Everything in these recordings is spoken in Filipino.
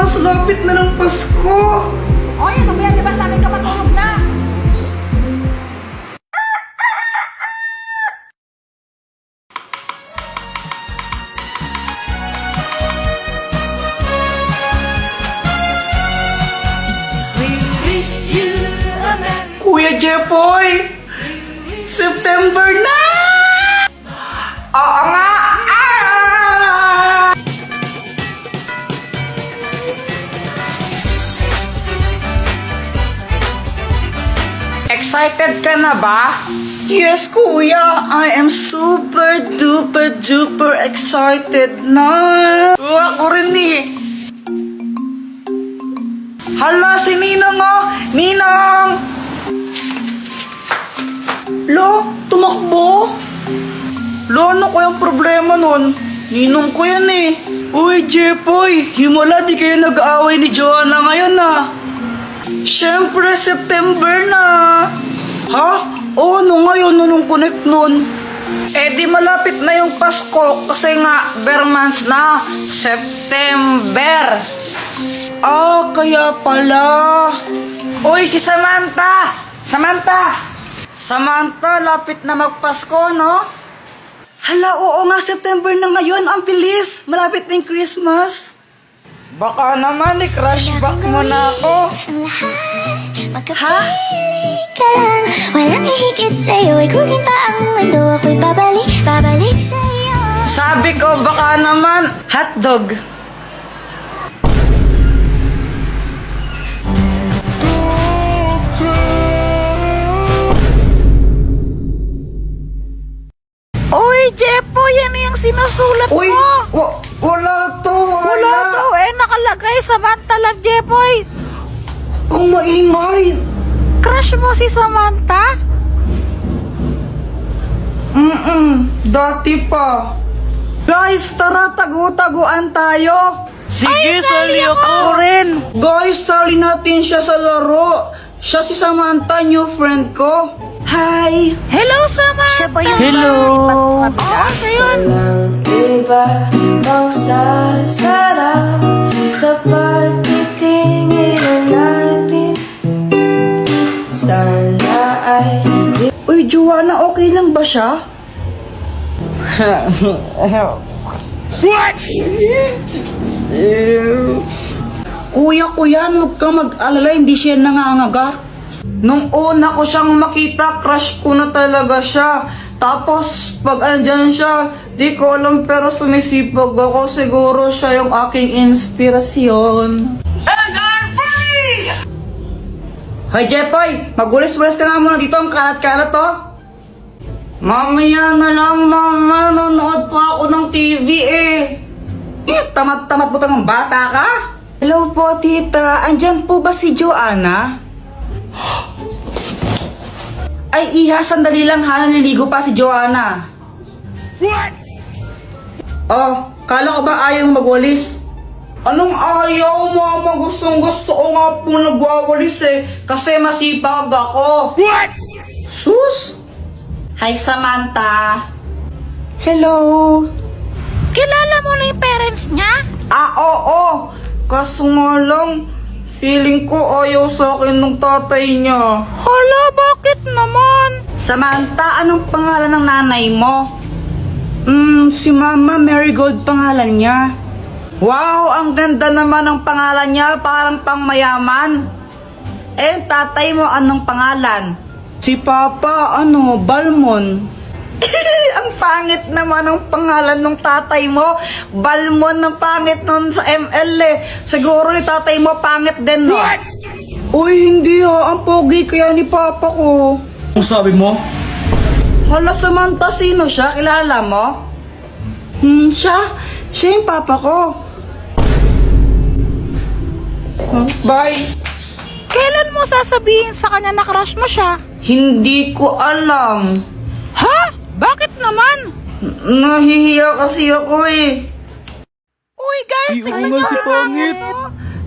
Christmas! Lapit na ng Pasko! O, ano ba yan? Di ba sabi ka matulog na? Kuya Jepoy! September na! Oo nga! Excited ka na ba? Yes, kuya. I am super duper duper excited na. Ako rin eh. Hala, si Ninang oh! Ninang! Lo, tumakbo? Lo, ano kayang problema nun? Ninong ko yan eh. Uy, Jepoy, himala di kayo nag-aaway ni Joanna ngayon ah. Siyempre, September na. Ha? Oo, ano ngayon, nung connect nun? Eh di malapit na yung Pasko kasi nga, bare months na. September. Ah, kaya pala. Uy, si Samantha! Samantha! Samantha, lapit na magpasko, no? Hala, oo nga, September na ngayon. Ang bilis. Malapit na yung Christmas. Baka naman, i-crush back mo na ako. Ha? Walang hihigit sa'yo, ikutin pa ang mundo, ako'y babalik sa'yo. Sabi ko, baka naman, hotdog. Uy, Jepo, yan yung sinusulat Uy, mo. wala to, Wala to, nakalagay Samantha Love Jepoy. Kung maingay. Crush mo si Samantha? Dati pa. Guys, tara, tagu-taguan tayo. Sige, sali ako rin. Guys, sali natin siya sa laro. Siya si Samantha, new friend ko. Hi. Hello, Samantha. Siya ba yung Hello. lipat sa kabila? Siya yun. Walang iba magsasarap sa pagtitingin natin. Sana ay Uy, Joanna, okay lang ba siya? Kuya, huwag kang mag-alala, hindi siya nangangagat. Nung una ko siyang makita, crush ko na talaga siya. Tapos, pag andyan siya, di ko alam pero sumisipag ako. Siguro siya yung aking inspirasyon. Hoy, Jepoy! Magulis-gulis ka nga muna dito. Ang kalat-kalat to. Mamaya na lang, mama. Nanonood pa ako ng TV eh. Tamad-tamad mo ng bata ka? Hello po, tita. Andyan po ba si Joanna? Ay, iha, sandali lang ha. Naliligo pa si Joanna. What? Oh, kala ko ba ayaw magwalis? Anong ayaw, mama? Gustong gusto ko nga po nagwawalis eh. Kasi masipag ako. What? Sus? Hi, Samantha. Hello. Kilala mo na yung parents niya? Ah, oo. Kaso nga lang, feeling ko ayaw sa akin ng tatay niya. Hala, bakit naman? Samantha, anong pangalan ng nanay mo? Si Mama Marigold pangalan niya. Wow, ang ganda naman ng pangalan niya, parang pangmayaman. Eh, tatay mo anong pangalan? Si Papa, Balmon. Ang pangit naman ang pangalan ng tatay mo. Balmon, ang pangit nun sa ML eh. Siguro yung tatay mo pangit din, no? Uy, hindi ha. Ang pogi kaya ni Papa ko. Ang sabi mo? Hala, Samantha, sino siya? Kilala mo? Siya? Siya yung Papa ko. Bye. Kailan mo sasabihin sa kanya na crush mo siya? Hindi ko alam. Ha? Bakit naman? Nahihiya kasi ako eh. Uy guys, tingnan nga niyo si Pangit.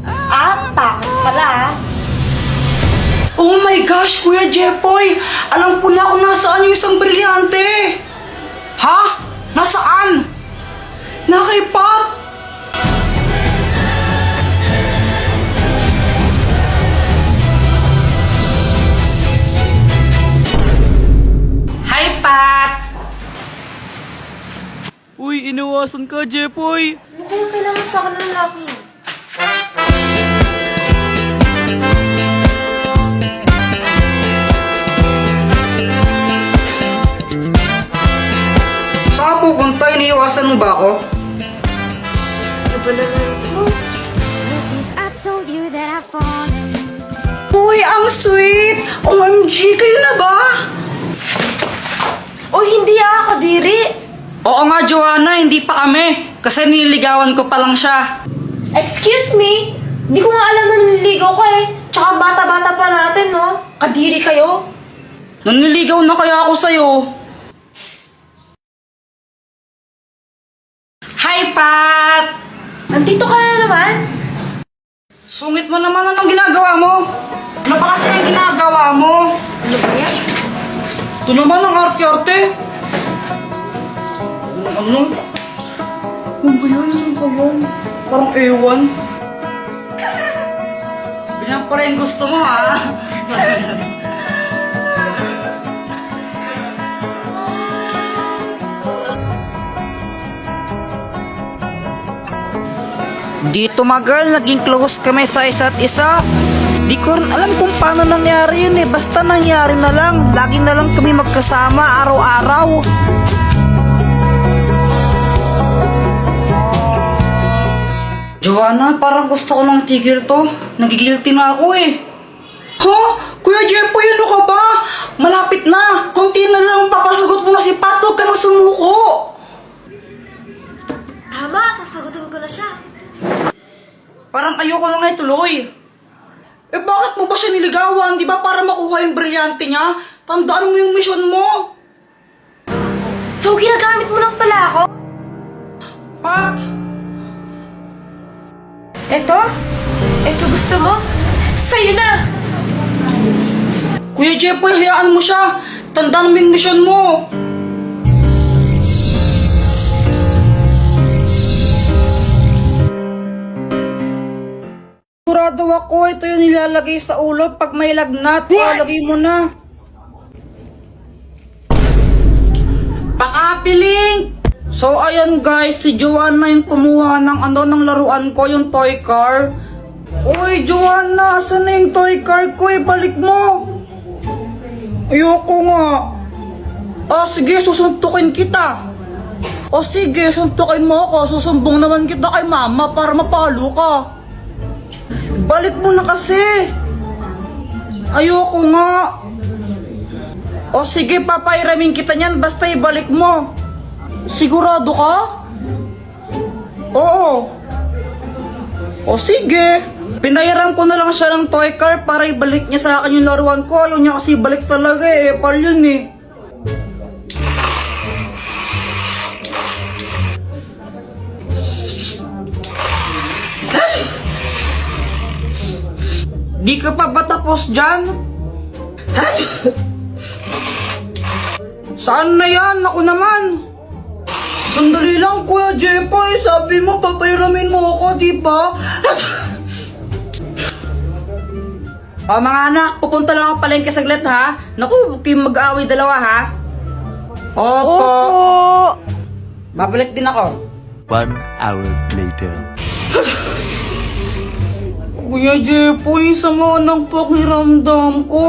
Pangit pala ah. Oh my gosh, Kuya Jepoy! Alam ko na kung nasaan yung isang brilyante! Ha? Nasaan? Na kay Pat? Uy, inawasan ka, Jepoy. Ano kaya kailangan sa akin ng lalaki? Saan ka pupunta? Iniiwasan mo ba ako? Ano ba naman ito? If I told you that I've fallen. Uy, ang sweet! OMG, kayo na ba? Oh, hindi Kadiri! Oo nga, Joanna, hindi pa kami. Kasi nililigawan ko pa lang siya. Excuse me? Di ko nga alam na naliligaw ka eh. Tsaka bata-bata pa natin, no? Kadiri kayo? Naniligaw na kaya ako sa'yo. Hi, Pat! Nandito ka na naman? Sungit mo naman, anong ginagawa mo? Ano ba kasi ang ginagawa mo? Ano ba yan? Ito naman ang arte-arte. Ano? Ano ba yan? Ano ba yan? Parang ewan. Ganyan pala yung gusto mo, ha? Dito mga girl, naging close kami sa isa't isa. Di ko rin alam kung paano nangyari yun eh. Basta nangyari na lang. Lagi na lang kami magkasama araw-araw. Joanna, parang gusto ko ng tigil to. Nagigilty na ako eh. Ha? Kuya Jepoy, ano ka ba? Malapit na. Konti na lang papasagot mo na si Pat. Huwag ka na sumuko. Tama, sasagutin ko na siya. Parang ayoko na nga ituloy. Eh bakit mo ba siya niligawan? Di ba para makuha yung brilyante niya? Tandaan mo yung mission mo. So, ginagamit mo lang pala ako? Pat! Eto? Eto gusto mo? Sa'yo na! Kuya Jepoy, hayaan mo siya. Tandaan mo yung mission mo. Sigurado ako, ito yung nilalagay sa ulo pag may lagnat. Lagay mo na. Pang-apiling! So ayan guys, si Joanna yung kumuha ng laruan ko, yung toy car. Uy Joanna, asan na yung toy car ko? Balik mo! Ayoko nga. Sige, susuntukin kita. Sige, suntukin mo ako. Susumbong naman kita kay mama para mapalo ka. Balik mo na kasi. Ayoko nga. Sige, papairamin kita niyan basta ibalik mo. Sigurado ka? Oo. Sige. Pinayaran ko na lang siya ng toy car para ibalik niya sa akin yung laruan ko. Ayaw niya kasi ibalik talaga eh. Pal yun eh. Di ka pa ba tapos dyan? Saan na yan? Ako naman. Sandali lang, Kuya Jepoy. Sabi mo, papairamin mo ako, di ba? Mga anak, pupunta lang ako palengke saglit, ha? Naku, huwag kayong mag-aaway dalawa, ha? Opo. Babalik din ako. 1 hour later. Kuya Jepoy, sama ng pakiramdam ko.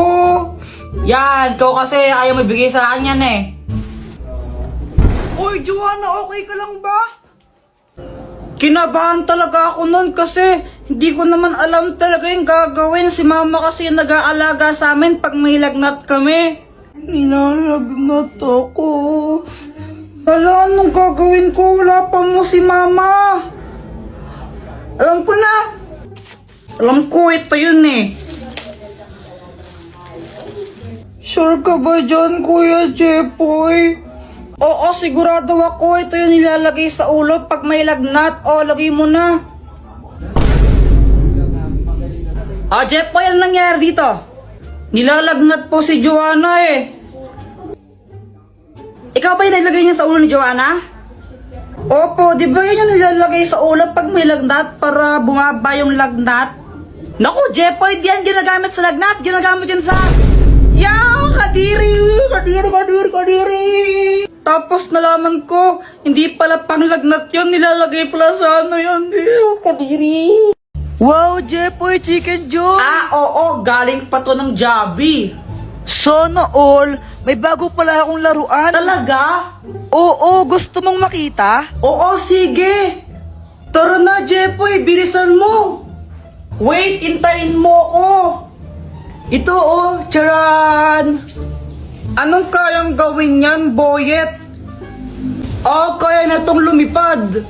Yan, ikaw kasi ayaw mabigay sa akin yan eh. Uy, Joanna, okay ka lang ba? Kinabahan talaga ako nun kasi hindi ko naman alam talaga yung gagawin. Si mama kasi yung nag-aalaga sa amin pag may lagnat kami. Nilalagnat ako. Hala, anong gagawin ko? Wala pa mo si mama. Alam ko na. Alam ko, ito yun eh. Sure ka ba dyan, Kuya Jepoy? Oo, sigurado ako. Ito yung nilalagay sa ulo pag may lagnat. Lagay mo na. Jepoy, ano nangyari dito? Nilalagnat po si Joanna eh. Ikaw ba yung nilagay niya sa ulo ni Joanna? Opo, di ba yun yung nilalagay sa ulo pag may lagnat para bumaba yung lagnat? Naku, Jepoy, yan ginagamit sa lagnat. Ginagamit yan sa... Kadiri! Tapos nalaman ko, hindi pala panglagnat yun, nilalagay pala sa ano yun. Kadiri. Wow, Jepoy, Chicken Joy! Oo, galing pa to ng Jollibee. Sana all, may bago pala akong laruan. Talaga? Oo, gusto mong makita? Oo, sige. Tara na, Jepoy, bilisan mo. Wait, intayin mo ko. Ito charan. Anong kayang gawin yan, Boyet? Kaya na tong lumipad.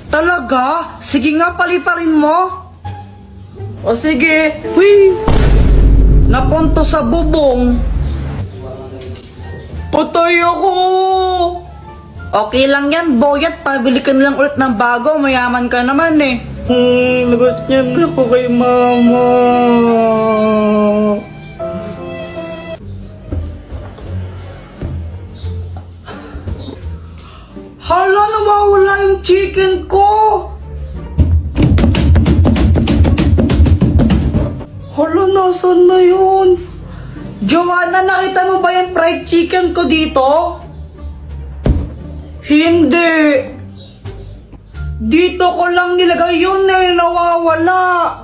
Talaga? Sige nga, paliparin mo. O sige. Hui! Napunto sa bubong. Patay ako! Okay lang yan, Boyet. Pabili ka na lang ulit ng bago. Mayaman ka naman eh. Lagot niya na ako kay Mama. Hala, nawawala yung chicken ko! Hala, nasan na yun? Joanna, nakita mo ba yung fried chicken ko dito? Hindi. Dito ko lang nilagay yun nawawala.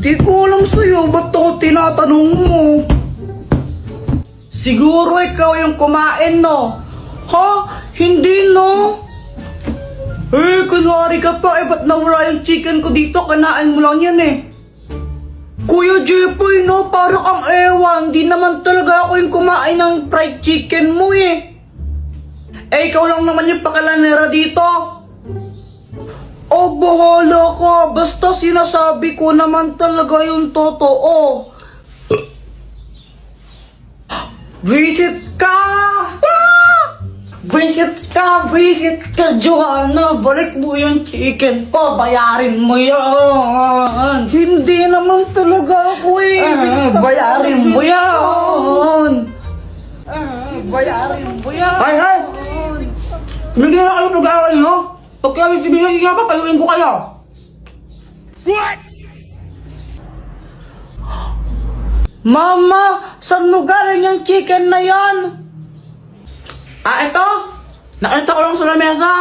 Di ko alam sa'yo, ba't ako tinatanong mo? Siguro ikaw yung kumain, no? Ha? Hindi, no? Kunwari ka pa, ba't nawala yung chicken ko dito? Kanain mo lang yan, Kuya Jepoy, no? Parang ang ewan. Di naman talaga ako yung kumain ng fried chicken mo, ikaw lang naman yung pakalamera dito. Bahala ka. Basta sinasabi ko naman talaga yung totoo. Visit ka! Visit ka, Joanna. Balik mo yung chicken ko. Bayarin mo yan. Hindi naman talaga ako bayarin mo yan. Bayarin mo yan. Hay! Hindi na kayo nag-aaral, no? Pag kami sibigay nga pa, payuin ko kayo. What? Mama, saan mo galing yung chicken na yan? Ito? Nakita ko lang sa lamesa.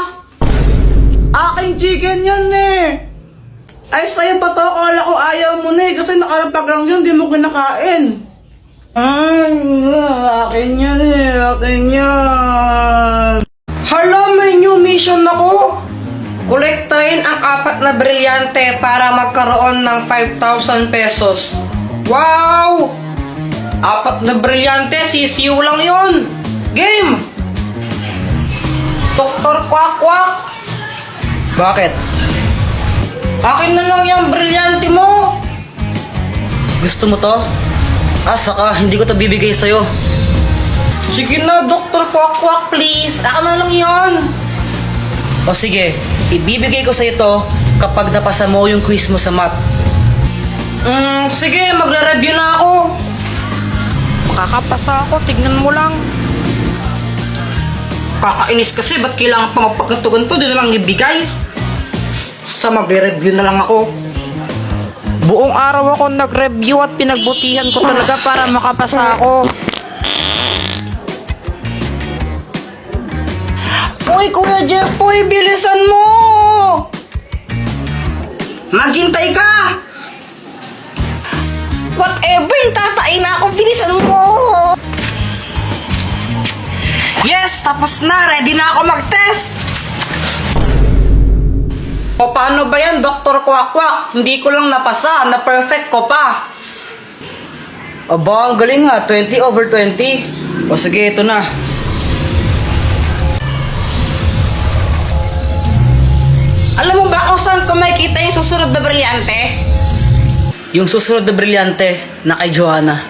Aking chicken yan, Ay, sa'yo ba to? Akala ko ayaw mo na, kasi nakarapag lang yun, di mo kinakain. Ay, akin yan, akin yan. Hala, may new mission ako. Kolektahin ang 4 na brilyante para magkaroon ng 5,000 pesos. Wow! 4 na brilyante, sisiw lang yun. Game! Dr. Quack Quack! Bakit? Akin na lang yung brilyante mo. Gusto mo to? Saka hindi ko to bibigay sa'yo. Sige na, Dr. Quack Quack, please. Ako na lang yan. O sige, ibibigay ko sa'yo to kapag napasa mo yung quiz mo sa math. Sige, magre-review na ako. Makakapasa ako, tignan mo lang. Kakainis kasi, ba't kailangan pa mapagkatugan to? Di na lang ibigay. Basta magre-review na lang ako. Buong araw ako nag-review at pinagbutihan ko talaga para makapasa ako. Uy, Kuya Jepoy, bilisan mo! Maghintay ka! Whatever, tatain na ako, bilisan mo! Yes, tapos na, ready na ako mag-test! O paano ba yan, Dr. Quack Quack? Hindi ko lang napasa, na-perfect ko pa. Aba, ang galing nga, 20/20. O sige, ito na. Alam mo ba kung saan ko makikita yung susunod na brilyante? Yung susunod na brilyante na kay Joanna.